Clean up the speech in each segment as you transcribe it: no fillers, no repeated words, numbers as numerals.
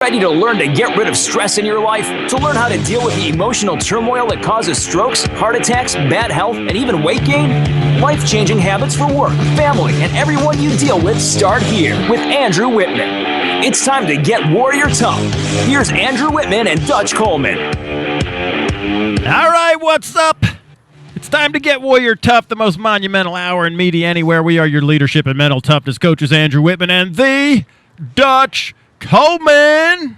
Ready to learn to get rid of stress in your life? To learn how to deal with the emotional turmoil that causes strokes, heart attacks, bad health, and even weight gain? Life-changing habits for work, family, and everyone you deal with start here with Andrew Wittman. It's time to get warrior tough. Here's Andrew Wittman and Dutch Coleman. All right, what's up? It's time to get warrior tough, the most monumental hour in media anywhere. We are your leadership and mental toughness coaches, Andrew Wittman and the Dutch Coleman.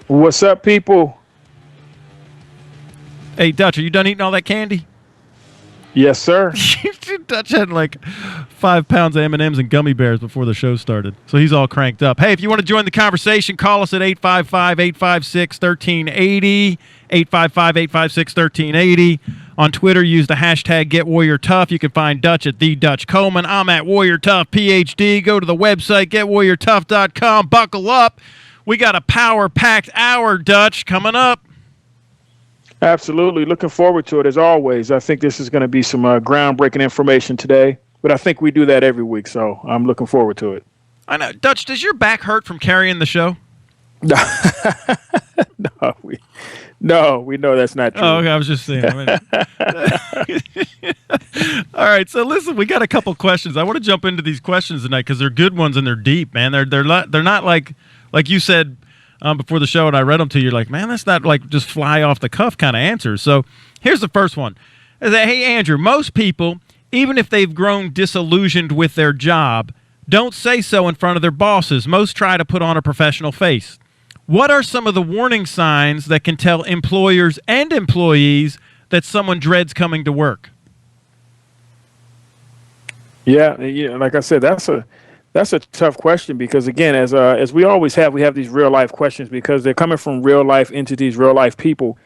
What's up, people? Hey, Dutch, are you done eating all that candy? Yes, sir. Dutch had like 5 pounds of M&Ms and gummy bears before the show started, so he's all cranked up. Hey, if you want to join the conversation, call us at 855-856-1380, 855-856-1380. On Twitter, use the hashtag #GetWarriorTough. You can find Dutch at The Dutch Coleman. I'm at Warrior Tough PhD. Go to the website, GetWarriorTough.com. Buckle up. We got a power-packed hour, Dutch, coming up. Absolutely. Looking forward to it, as always. I think this is going to be some groundbreaking information today, but I think we do that every week, so I'm looking forward to it. I know. Dutch, does your back hurt from carrying the show? No, we know that's not true. Oh, okay, I was just saying. All right, so listen, we got a couple questions. I want to jump into these questions tonight because they're good ones and they're deep, man. They're not like you said before the show, and I read them to you. You're like, man, that's not like just fly off the cuff kind of answers. So here's the first one. Hey, Andrew, most people, even if they've grown disillusioned with their job, don't say so in front of their bosses. Most try to put on a professional face. What are some of the warning signs that can tell employers and employees that someone dreads coming to work? Yeah, like I said, that's a tough question because, again, as we always have, we have these real life questions because they're coming from real life entities, real life people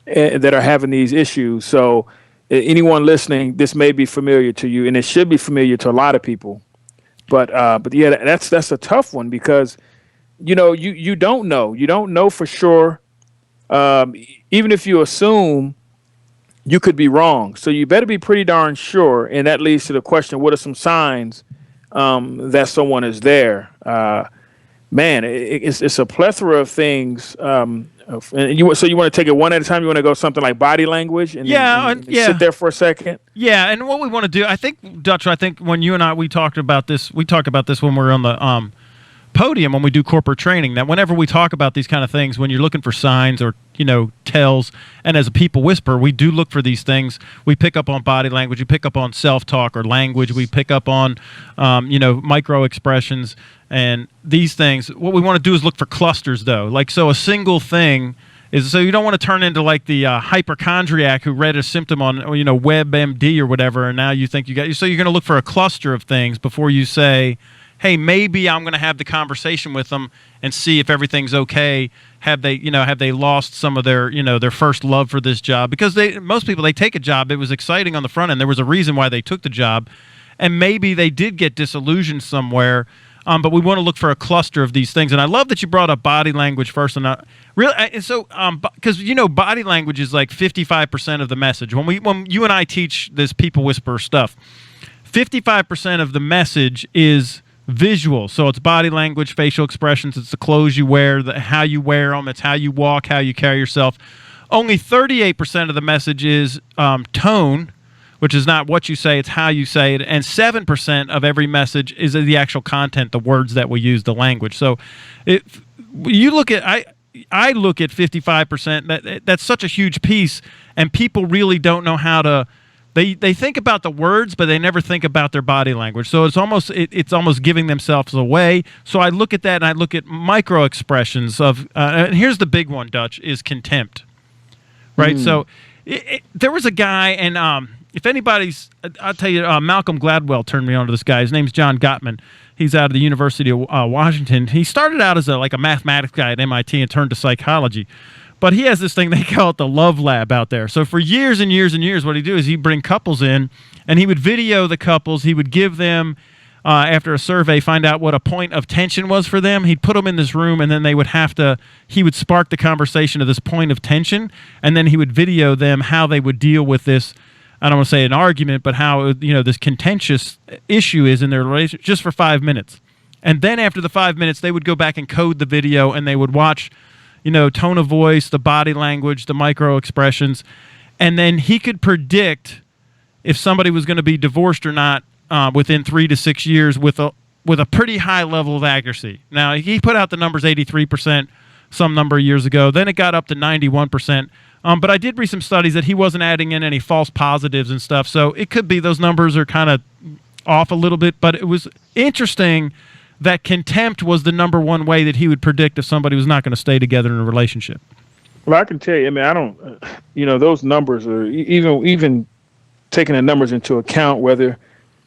that are having these issues. So anyone listening, this may be familiar to you, and it should be familiar to a lot of people. But yeah, that's a tough one because you don't know for sure. Even if you assume, you could be wrong. So you better be pretty darn sure. And that leads to the question: what are some signs that someone is there? Man, it's a plethora of things. And you want to take it one at a time. You want to go something like body language, and sit there for a second. Yeah, and what we want to do, I think, Dutch, when you and I we talk about this when we're on the podium when we do corporate training, that whenever we talk about these kind of things, when you're looking for signs or tells, and as a people whisperer, we do look for these things. We pick up on body language, we pick up on self-talk or language, we pick up on micro expressions and these things. What we want to do is look for clusters, though. So a single thing is, so you don't want to turn into like the hypochondriac who read a symptom on WebMD or whatever, and now you think so you're going to look for a cluster of things before you say, hey, maybe I'm going to have the conversation with them and see if everything's okay. Have they lost some of their first love for this job? Because most people, they take a job, it was exciting on the front end, there was a reason why they took the job, and maybe they did get disillusioned somewhere. But we want to look for a cluster of these things. And I love that you brought up body language first. Because body language is like 55% of the message. When you and I teach this people whisperer stuff, 55% of the message is visual. So it's body language, facial expressions, it's the clothes you wear, how you wear them, it's how you walk, how you carry yourself. Only 38% of the message is tone, which is not what you say, it's how you say it, and 7% of every message is the actual content, the words that we use, the language. So you look at, I look at 55%, that's such a huge piece, and people really don't know how to. They think about the words, but they never think about their body language. So it's almost giving themselves away. So I look at that, and I look at micro expressions of. And here's the big one, Dutch, is contempt, right? So there was a guy, and if anybody's, I'll tell you, Malcolm Gladwell turned me on to this guy. His name's John Gottman. He's out of the University of Washington. He started out as a mathematics guy at MIT and turned to psychology. But he has this thing, they call it the love lab out there. So for years and years and years, what he'd do is he'd bring couples in, and he would video the couples. He would give them, after a survey, find out what a point of tension was for them. He'd put them in this room, and then he would spark the conversation to this point of tension, and then he would video them how they would deal with this, I don't want to say an argument, but how this contentious issue is in their relationship, just for 5 minutes. And then after the 5 minutes, they would go back and code the video, and they would watch, tone of voice, the body language, the micro expressions. And then he could predict if somebody was going to be divorced or not within 3 to 6 years with a pretty high level of accuracy. Now, he put out the numbers 83% some number of years ago. Then it got up to 91%. But I did read some studies that he wasn't adding in any false positives and stuff. So it could be those numbers are kind of off a little bit. But it was interesting that contempt was the number one way that he would predict if somebody was not going to stay together in a relationship. Well, I can tell you, I mean, I don't, those numbers are even taking the numbers into account, whether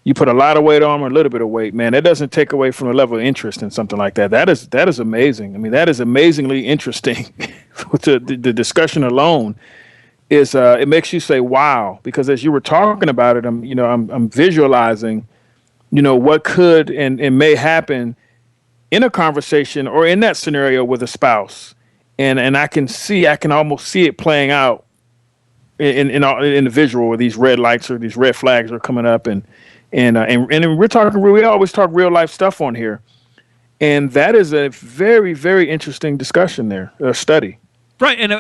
you put a lot of weight on or a little bit of weight, man, that doesn't take away from the level of interest in something like that. That is amazing. I mean, that is amazingly interesting. the discussion alone is, it makes you say, wow, because as you were talking about it, I'm visualizing, what could and may happen in a conversation or in that scenario with a spouse. And I can almost see it playing out in the visual where these red lights or these red flags are coming up. And we always talk real life stuff on here. And that is a very, very interesting discussion there, a study. Right. And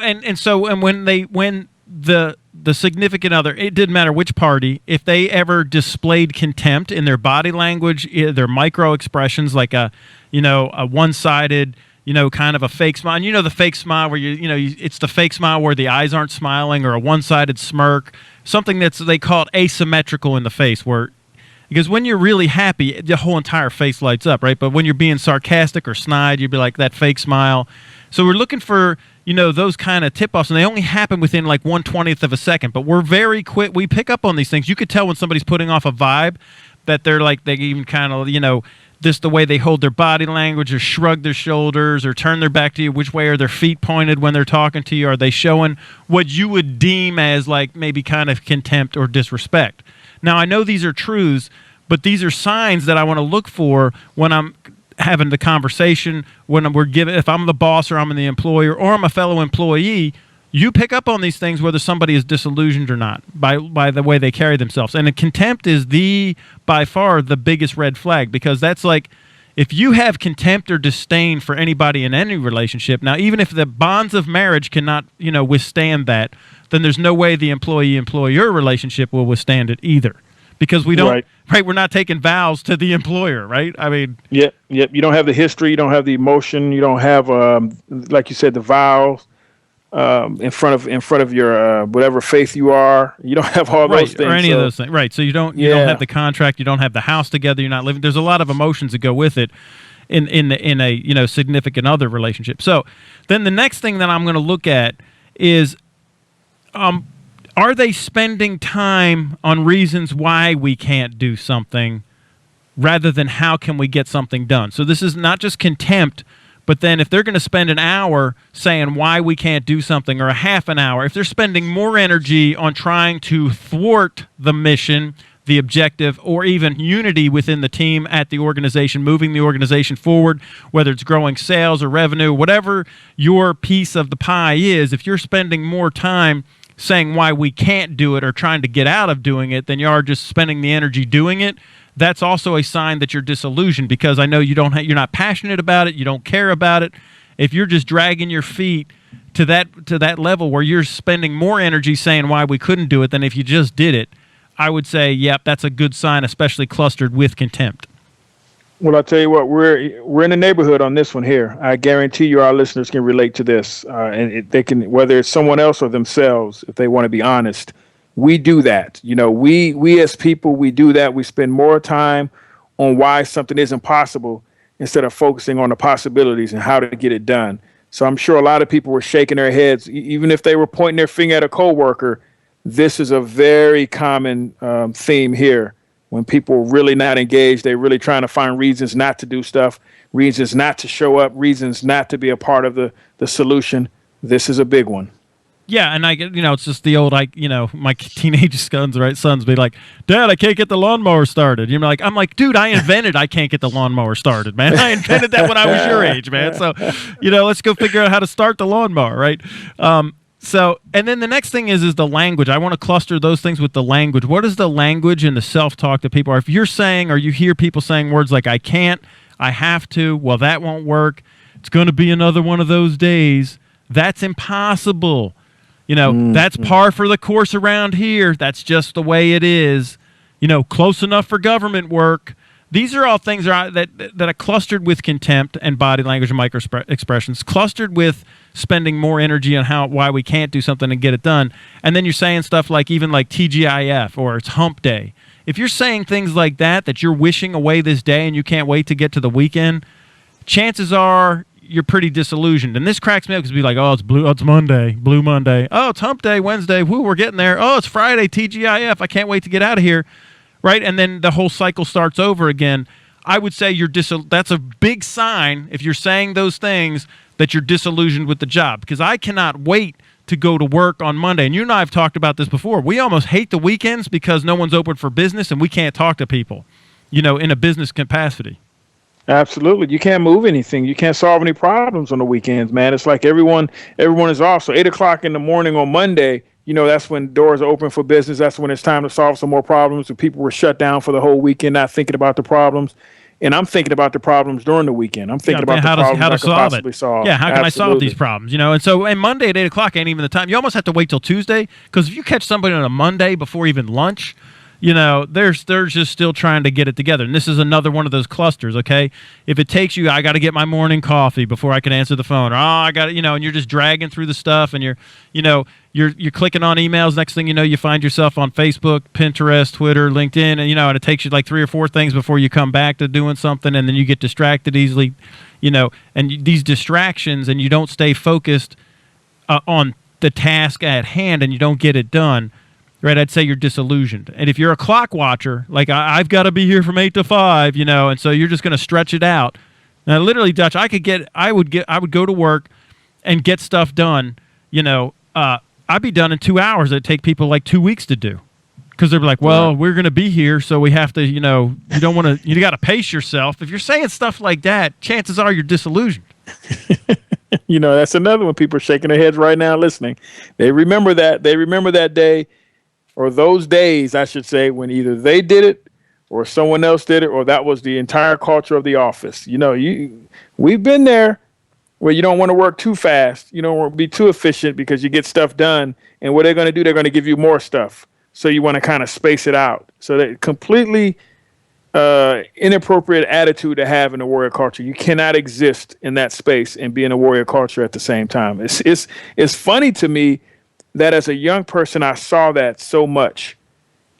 when the significant other, it didn't matter which party, if they ever displayed contempt in their body language, their micro expressions, like a one-sided, kind of a fake smile. And the fake smile where it's the fake smile where the eyes aren't smiling, or a one-sided smirk, something they call it asymmetrical in the face, because when you're really happy, the whole entire face lights up, right? But when you're being sarcastic or snide, you'd be like that fake smile. So we're looking for, those kind of tip-offs, and they only happen within like 1/20th of a second. But we're very quick. We pick up on these things. You could tell when somebody's putting off a vibe that they even kind of, just the way they hold their body language, or shrug their shoulders, or turn their back to you. Which way are their feet pointed when they're talking to you? Are they showing what you would deem as like maybe kind of contempt or disrespect? Now, I know these are truths, but these are signs that I want to look for when I'm having the conversation, if I'm the boss or I'm the employer or I'm a fellow employee. You pick up on these things whether somebody is disillusioned or not by the way they carry themselves. And contempt is by far the biggest red flag, because that's like, if you have contempt or disdain for anybody in any relationship, now even if the bonds of marriage cannot, withstand that, then there's no way the employee-employer relationship will withstand it either. Because we don't, right? We're not taking vows to the employer, right? I mean, yep. You don't have the history, you don't have the emotion, you don't have, like you said, the vows. In front of your whatever faith you are, you don't have all those things, or any of those things, right? So you don't have the contract, you don't have the house together, you're not living. There's a lot of emotions that go with it in a significant other relationship. So then the next thing that I'm going to look at is, are they spending time on reasons why we can't do something, rather than how can we get something done? So this is not just contempt. But then if they're going to spend an hour saying why we can't do something, or a half an hour, if they're spending more energy on trying to thwart the mission, the objective, or even unity within the team at the organization, moving the organization forward, whether it's growing sales or revenue, whatever your piece of the pie is, if you're spending more time saying why we can't do it or trying to get out of doing it than you are just spending the energy doing it, that's also a sign that you're disillusioned, because I know you're not passionate about it, you don't care about it. If you're just dragging your feet to that level where you're spending more energy saying why we couldn't do it than if you just did it, I would say, yep, that's a good sign, especially clustered with contempt. Well, I'll tell you what, we're in the neighborhood on this one here. I guarantee you our listeners can relate to this, and they can, whether it's someone else or themselves, if they want to be honest. We do that. We as people, we do that. We spend more time on why something isn't possible instead of focusing on the possibilities and how to get it done. So I'm sure a lot of people were shaking their heads, even if they were pointing their finger at a coworker. This is a very common theme here. When people are really not engaged, they're really trying to find reasons not to do stuff, reasons not to show up, reasons not to be a part of the solution. This is a big one. Yeah, and it's just the old, my teenage sons be like, Dad, I can't get the lawnmower started. I'm like, dude, I can't get the lawnmower started, man. I invented that when I was your age, man. So, let's go figure out how to start the lawnmower, right? So, and then the next thing is the language. I want to cluster those things with the language. What is the language and the self-talk that people are? If you're saying, or you hear people saying words like I can't, I have to. Well, that won't work. It's going to be another one of those days. That's impossible. That's par for the course around here. That's just the way it is. Close enough for government work. These are all things that are clustered with contempt and body language and micro expressions, clustered with spending more energy on why we can't do something and get it done. And then you're saying stuff like even like TGIF or it's hump day. If you're saying things like that you're wishing away this day and you can't wait to get to the weekend, chances are you're pretty disillusioned. And this cracks me up because be like, oh, it's Monday, Blue Monday. Oh, it's hump day, Wednesday. Woo, we're getting there. Oh, it's Friday, TGIF. I can't wait to get out of here. Right? And then the whole cycle starts over again. I would say that's a big sign, if you're saying those things, that you're disillusioned with the job. Because I cannot wait to go to work on Monday. And you and I have talked about this before. We almost hate the weekends because no one's open for business and we can't talk to people, in a business capacity. Absolutely. You can't move anything. You can't solve any problems on the weekends, man. It's like everyone is off. So 8 o'clock in the morning on Monday, that's when doors are open for business. That's when it's time to solve some more problems. And people were shut down for the whole weekend, not thinking about the problems. And I'm thinking about the problems during the weekend. I'm thinking about the problems I could possibly solve. Yeah, how can I solve these problems? And Monday at 8 o'clock ain't even the time. You almost have to wait till Tuesday, because if you catch somebody on a Monday before even lunch, they're just still trying to get it together. And this is another one of those clusters, okay? If it takes you, I got to get my morning coffee before I can answer the phone. Or, I got to, and you're just dragging through the stuff and you're clicking on emails. Next thing you know, you find yourself on Facebook, Pinterest, Twitter, LinkedIn, and it takes you like 3 or 4 things before you come back to doing something, and then you get distracted easily, and these distractions, and you don't stay focused on the task at hand, and you don't get it done. Right, I'd say you're disillusioned. And if you're a clock watcher, like I've got to be here from 8 to 5, and so you're just going to stretch it out. Now, literally, Dutch, I would go to work and get stuff done. I'd be done in 2 hours. It'd take people like 2 weeks to do, because they're like, well, we're going to be here, so we have to, you don't want to, you got to pace yourself. If you're saying stuff like that, chances are you're disillusioned. That's another one. People are shaking their heads right now listening. They remember that. They remember that day. Or those days, I should say, when either they did it or someone else did it, or that was the entire culture of the office. We've been there where you don't want to work too fast. You don't want to be too efficient because you get stuff done. And what they're going to do, they're going to give you more stuff. So you want to kind of space it out. So that completely inappropriate attitude to have in a warrior culture. You cannot exist in that space and be in a warrior culture at the same time. It's funny to me that as a young person, I saw that so much.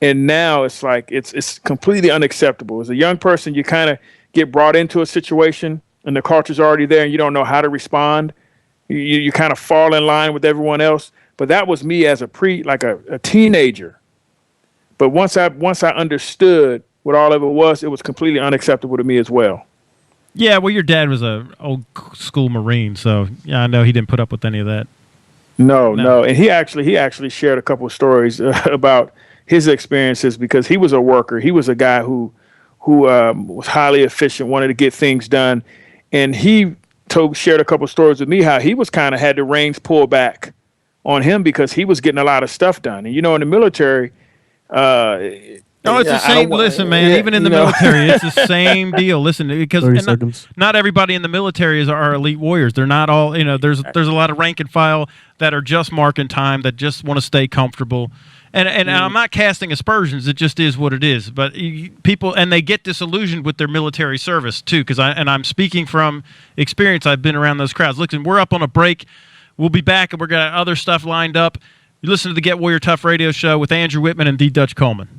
And now it's like, it's completely unacceptable. As a young person, you kind of get brought into a situation and the culture's already there and you don't know how to respond. You kind of fall in line with everyone else. But that was me as a teenager. But once I understood what all of it was completely unacceptable to me as well. Yeah, well, your dad was a old school Marine, so yeah, I know he didn't put up with any of that. No. And he actually shared a couple of stories about his experiences, because he was a worker. He was a guy who was highly efficient, wanted to get things done. And he shared a couple of stories with me how he was kind of had the reins pulled back on him because he was getting a lot of stuff done. And, in the military, it's the same. Listen, man, even in the military, it's the same deal. Listen, because not everybody in the military are elite warriors. They're not all, there's a lot of rank and file that are just marking time, that just want to stay comfortable. And I'm not casting aspersions. It just is what it is. But people, and they get disillusioned with their military service too, because I'm speaking from experience. I've been around those crowds. Listen, we're up on a break. We'll be back, and we're got other stuff lined up. You listen to the Get Warrior Tough radio show with Andrew Wittman and D. Dutch Coleman.